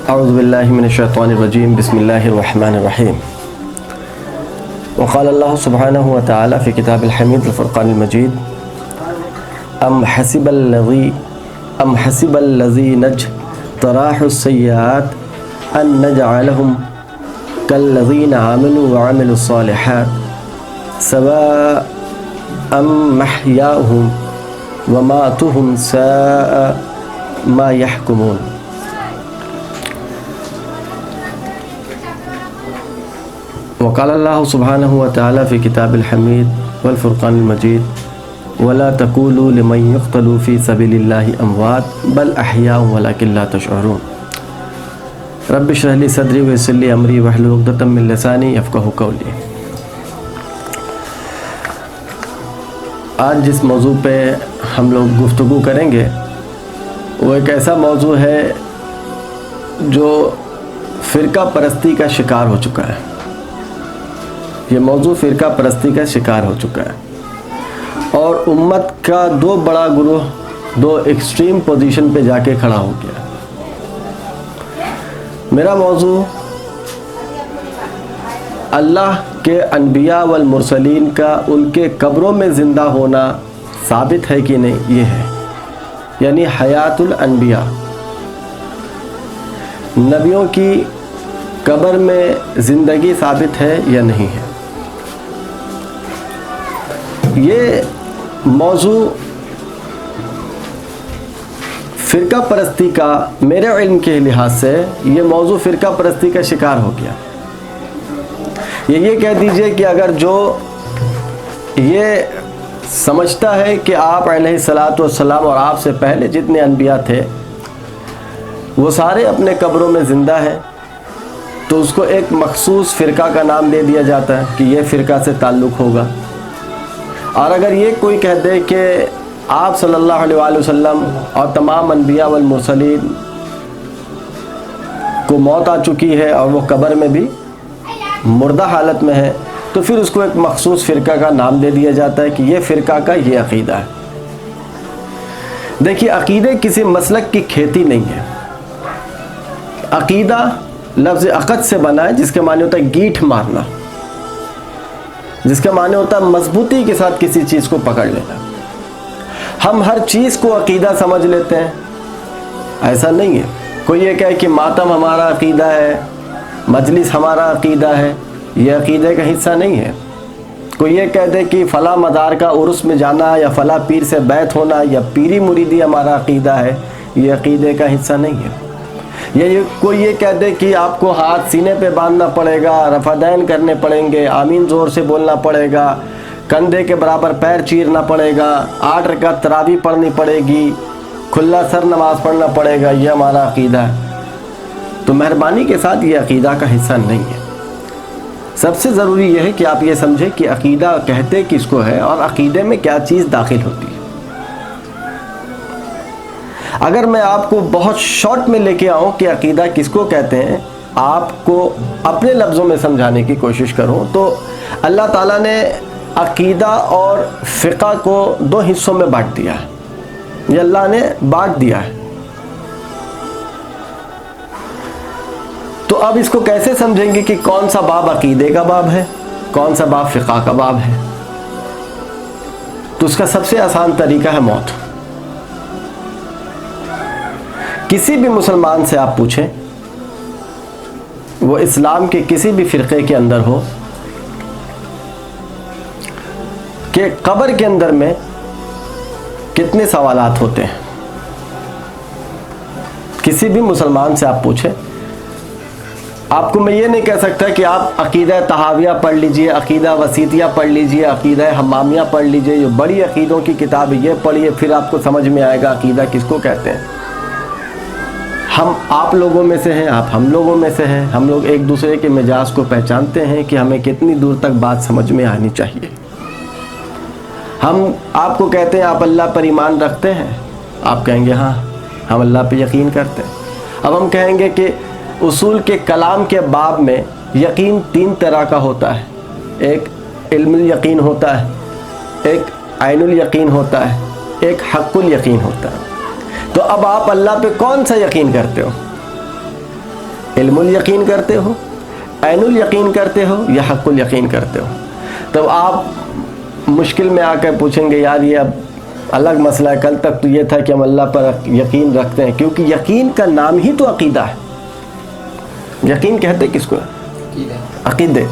اعوذ باللہ من الشیطان الرجیم بسم اللہ الرحمن الرحیم وقال اللہ سبحانہ وتعالی فی کتاب الحمید الفرقان المجید ام حسب الذین اجترحوا السیئات ان نجعلہم کالذین آمنوا وعملوا الصالحات سواء محیاہم وماتهم ساء ما يحكمون۔ وقال اللہ سبحانہ وتعالی فی کتاب الحمید والفرقان المجید ولا تقولوا لمن يقتل فی سبیل اللہ اموات بل احیاء ولکن لا تشعرون۔ رب اشرح لی صدری ویسر لی امری واحلل عقدۃ من لسانی یفقہوا قولی۔ آج جس موضوع پہ ہم لوگ گفتگو کریں گے وہ ایک ایسا موضوع ہے جو فرقہ پرستی کا شکار ہو چکا ہے۔ یہ موضوع فرقہ پرستی کا شکار ہو چکا ہے اور امت کا دو بڑا گروہ دو ایکسٹریم پوزیشن پہ جا کے کھڑا ہو گیا۔ میرا موضوع اللہ کے انبیاء والمرسلین کا ان کے قبروں میں زندہ ہونا ثابت ہے کہ نہیں، یہ ہے، یعنی حیات الانبیاء، نبیوں کی قبر میں زندگی ثابت ہے یا نہیں ہے۔ یہ موضوع فرقہ پرستی کا، میرے علم کے لحاظ سے یہ موضوع فرقہ پرستی کا شکار ہو گیا۔ یہ کہہ دیجئے کہ اگر جو یہ سمجھتا ہے کہ آپ علیہ الصلاۃ والسلام اور آپ سے پہلے جتنے انبیاء تھے وہ سارے اپنے قبروں میں زندہ ہیں، تو اس کو ایک مخصوص فرقہ کا نام دے دیا جاتا ہے کہ یہ فرقہ سے تعلق ہوگا۔ اور اگر یہ کوئی کہہ دے کہ آپ صلی اللہ علیہ وآلہ وسلم اور تمام انبیاء والمرسلین کو موت آ چکی ہے اور وہ قبر میں بھی مردہ حالت میں ہے، تو پھر اس کو ایک مخصوص فرقہ کا نام دے دیا جاتا ہے کہ یہ فرقہ کا یہ عقیدہ ہے۔ دیکھیے، عقیدے کسی مسلک کی کھیتی نہیں ہے۔ عقیدہ لفظ عقد سے بنا ہے، جس کے معنی ہوتا ہے گیٹھ مارنا، جس کا معنی ہوتا ہے مضبوطی کے ساتھ کسی چیز کو پکڑ لینا۔ ہم ہر چیز کو عقیدہ سمجھ لیتے ہیں، ایسا نہیں ہے۔ کوئی یہ کہے کہ ماتم ہمارا عقیدہ ہے، مجلس ہمارا عقیدہ ہے، یہ عقیدے کا حصہ نہیں ہے۔ کوئی یہ کہہ دے کہ فلاں مزار کا عرس میں جانا یا فلاں پیر سے بیعت ہونا یا پیری مریدی ہمارا عقیدہ ہے، یہ عقیدے کا حصہ نہیں ہے۔ یا کوئی یہ کہہ دے کہ آپ کو ہاتھ سینے پہ باندھنا پڑے گا، رفعدین کرنے پڑیں گے، آمین زور سے بولنا پڑے گا، کندھے کے برابر پیر چیرنا پڑے گا، 8 رکعت تراویح پڑھنی پڑے گی، کھلا سر نماز پڑھنا پڑے گا، یہ ہمارا عقیدہ ہے، تو مہربانی کے ساتھ یہ عقیدہ کا حصہ نہیں ہے۔ سب سے ضروری یہ ہے کہ آپ یہ سمجھیں کہ عقیدہ کہتے کس کو ہے اور عقیدے میں کیا چیز داخل ہوتی ہے۔ اگر میں آپ کو بہت شارٹ میں لے کے آؤں کہ عقیدہ کس کو کہتے ہیں، آپ کو اپنے لفظوں میں سمجھانے کی کوشش کروں، تو اللہ تعالیٰ نے عقیدہ اور فقہ کو دو حصوں میں بانٹ دیا ہے۔ یہ اللہ نے بانٹ دیا ہے۔ تو اب اس کو کیسے سمجھیں گے کہ کون سا باب عقیدے کا باب ہے، کون سا باب فقہ کا باب ہے؟ تو اس کا سب سے آسان طریقہ ہے موت۔ کسی بھی مسلمان سے آپ پوچھیں، وہ اسلام کے کسی بھی فرقے کے اندر ہو، کہ قبر کے اندر میں کتنے سوالات ہوتے ہیں، کسی بھی مسلمان سے آپ پوچھیں۔ آپ کو میں یہ نہیں کہہ سکتا کہ آپ عقیدہ طحاویہ پڑھ لیجئے، عقیدہ وسیطیہ پڑھ لیجئے، عقیدہ حمامیہ پڑھ لیجئے، یہ بڑی عقیدوں کی کتاب ہے، یہ پڑھیے پھر آپ کو سمجھ میں آئے گا عقیدہ کس کو کہتے ہیں۔ ہم آپ لوگوں میں سے ہیں، آپ ہم لوگوں میں سے ہیں، ہم لوگ ایک دوسرے کے مزاج کو پہچانتے ہیں کہ ہمیں کتنی دور تک بات سمجھ میں آنی چاہیے۔ ہم آپ کو کہتے ہیں آپ اللہ پر ایمان رکھتے ہیں، آپ کہیں گے ہاں ہم اللہ پہ یقین کرتے ہیں۔ اب ہم کہیں گے کہ اصول کے کلام کے باب میں یقین 3 طرح کا ہوتا ہے، ایک علم الیقین ہوتا ہے، ایک عین الیقین ہوتا ہے، ایک حق الیقین ہوتا ہے۔ تو اب آپ اللہ پہ کون سا یقین کرتے ہو؟ علم الیقین کرتے ہو, عین الیقین کرتے ہو یا حق الیقین کرتے ہو. تب آپ مشکل میں آ کر پوچھیں گے یار یہ اب الگ مسئلہ ہے, کل تک تو یہ تھا کہ ہم اللہ پر یقین رکھتے ہیں, کیونکہ یقین کا نام ہی تو عقیدہ ہے. یقین کہتے کس کو؟ عقیدے.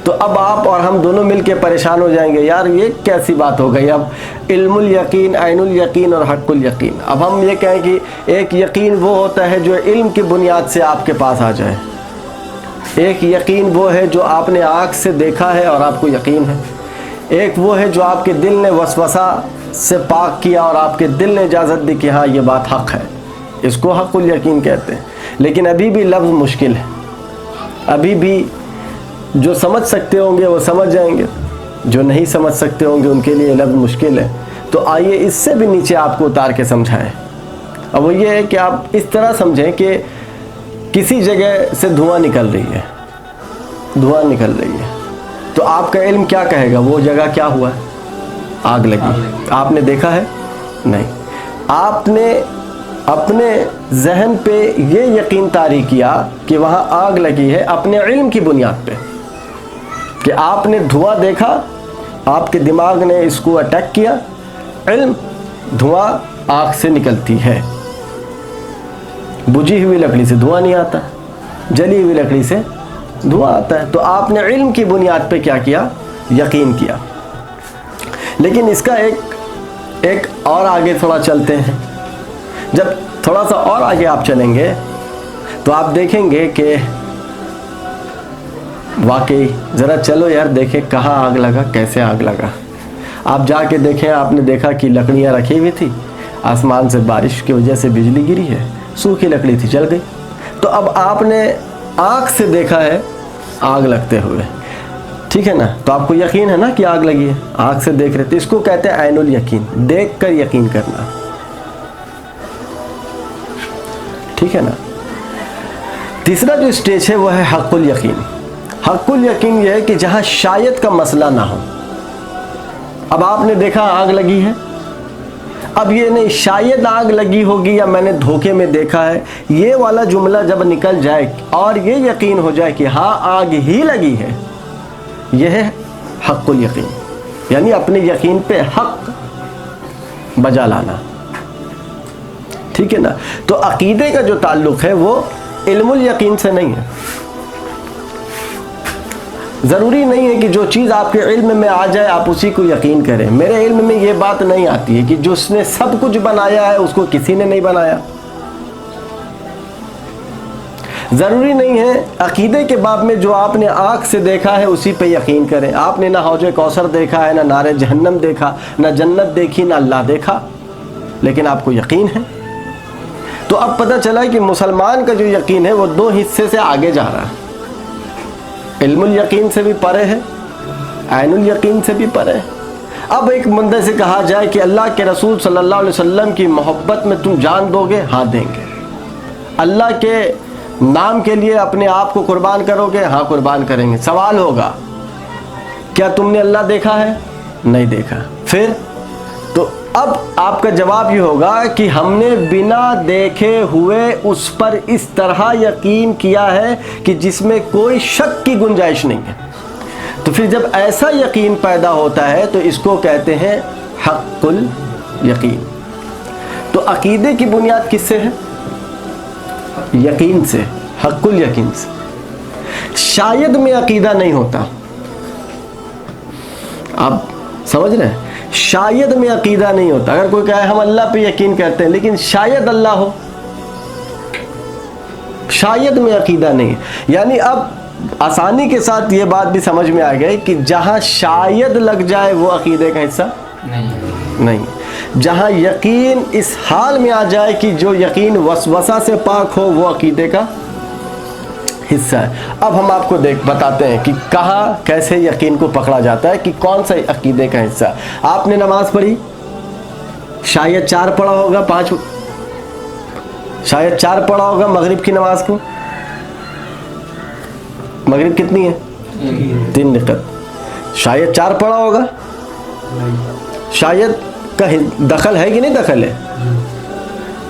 تو اب آپ اور ہم دونوں مل کے پریشان ہو جائیں گے, یار یہ کیسی بات ہو گئی, اب علم الیقین, عین الیقین اور حق الیقین. اب ہم یہ کہیں کہ ایک یقین وہ ہوتا ہے جو علم کی بنیاد سے آپ کے پاس آ جائے, ایک یقین وہ ہے جو آپ نے آنکھ سے دیکھا ہے اور آپ کو یقین ہے, ایک وہ ہے جو آپ کے دل نے وسوسہ سے پاک کیا اور آپ کے دل نے اجازت دی کہ ہاں یہ بات حق ہے, اس کو حق الیقین کہتے ہیں. لیکن ابھی بھی لفظ مشکل ہے, ابھی بھی جو سمجھ سکتے ہوں گے وہ سمجھ جائیں گے, جو نہیں سمجھ سکتے ہوں گے ان کے لیے لفظ مشکل ہے. تو آئیے اس سے بھی نیچے آپ کو اتار کے سمجھائیں. اب وہ یہ ہے کہ آپ اس طرح سمجھیں کہ کسی جگہ سے دھواں نکل رہی ہے, دھواں نکل رہی ہے, تو آپ کا علم کیا کہے گا وہ جگہ کیا ہوا ہے؟ آگ لگی. آپ نے دیکھا ہے؟ نہیں. آپ نے اپنے ذہن پہ یہ یقین طاری کیا کہ وہاں آگ لگی ہے اپنے علم کی بنیاد پہ, کہ آپ نے دھواں دیکھا, آپ کے دماغ نے اس کو اٹیک کیا. علم, دھواں آگ سے نکلتی ہے, بجھی ہوئی لکڑی سے دھواں نہیں آتا, جلی ہوئی لکڑی سے دھواں آتا ہے. تو آپ نے علم کی بنیاد پہ کیا کیا؟ یقین کیا. لیکن اس کا ایک اور آگے تھوڑا چلتے ہیں. جب تھوڑا سا اور آگے آپ چلیں گے تو آپ دیکھیں گے کہ واقعی ذرا چلو یار دیکھیں کہاں آگ لگا, کیسے آگ لگا. آپ جا کے دیکھیں, آپ نے دیکھا کہ لکڑیاں رکھی ہوئی تھی, آسمان سے بارش کی وجہ سے بجلی گری ہے, سوکھی لکڑی تھی جل گئی. تو اب آپ نے آنکھ سے دیکھا ہے آگ لگتے ہوئے, ٹھیک ہے نا, تو آپ کو یقین ہے نا کہ آگ لگی ہے, آنکھ سے دیکھ رہے تھے. اس کو کہتے ہیں عین الیقین, دیکھ کر یقین کرنا, ٹھیک ہے نا. تیسرا جو اسٹیج ہے وہ ہے حق الیقین. حق الیقین یہ ہے کہ جہاں شاید کا مسئلہ نہ ہو. اب آپ نے دیکھا آگ لگی ہے, اب یہ نہیں شاید آگ لگی ہوگی یا میں نے دھوکے میں دیکھا ہے, یہ والا جملہ جب نکل جائے اور یہ یقین ہو جائے کہ ہاں آگ ہی لگی ہے, یہ ہے حق الیقین, یعنی اپنے یقین پہ حق بجا لانا, ٹھیک ہے نا. تو عقیدے کا جو تعلق ہے وہ علم الیقین سے نہیں ہے. ضروری نہیں ہے کہ جو چیز آپ کے علم میں آ جائے آپ اسی کو یقین کریں. میرے علم میں یہ بات نہیں آتی ہے کہ جس نے سب کچھ بنایا ہے اس کو کسی نے نہیں بنایا. ضروری نہیں ہے عقیدے کے باب میں جو آپ نے آنکھ سے دیکھا ہے اسی پہ یقین کریں. آپ نے نہ حوض کوثر دیکھا ہے, نہ نار جہنم دیکھا, نہ جنت دیکھی, نہ اللہ دیکھا, لیکن آپ کو یقین ہے. تو اب پتہ چلا کہ مسلمان کا جو یقین ہے وہ دو حصے سے آگے جا رہا ہے, علم الیقین سے بھی پرے ہے, عین الیقین سے بھی پرے ہے. اب ایک بندے سے کہا جائے کہ اللہ کے رسول صلی اللہ علیہ وسلم کی محبت میں تم جان دو گے, ہاں دیں گے. اللہ کے نام کے لیے اپنے آپ کو قربان کرو گے, ہاں قربان کریں گے. سوال ہوگا کیا تم نے اللہ دیکھا ہے؟ نہیں دیکھا. پھر تو اب آپ کا جواب یہ ہوگا کہ ہم نے بنا دیکھے ہوئے اس پر اس طرح یقین کیا ہے کہ جس میں کوئی شک کی گنجائش نہیں ہے. تو پھر جب ایسا یقین پیدا ہوتا ہے تو اس کو کہتے ہیں حق الیقین. تو عقیدے کی بنیاد کس سے ہے؟ یقین سے, حق الیقین سے. شاید میں عقیدہ نہیں ہوتا. آپ سمجھ رہے ہیں, شاید میں عقیدہ نہیں ہوتا. اگر کوئی کہے ہم اللہ پہ یقین کرتے ہیں لیکن شاید اللہ ہو, شاید میں عقیدہ نہیں. یعنی اب آسانی کے ساتھ یہ بات بھی سمجھ میں آ گئی کہ جہاں شاید لگ جائے وہ عقیدے کا حصہ نہیں. جہاں یقین اس حال میں آ جائے کہ جو یقین وسوسہ سے پاک ہو وہ عقیدے کا حصہ ہے. اب ہم آپ کو بتاتے ہیں کہ کہاں کیسے یقین کو پکڑا جاتا ہے, کہ کون سا عقیدے کا حصہ. آپ نے نماز پڑھی, شاید 4 پڑھا ہوگا, 5 شاید 4 پڑھا ہوگا مغرب کی نماز کو. مغرب کتنی ہے؟ 3 رکعت. شاید 4 پڑھا ہوگا. شاید کا دخل ہے کہ نہیں دخل ہے؟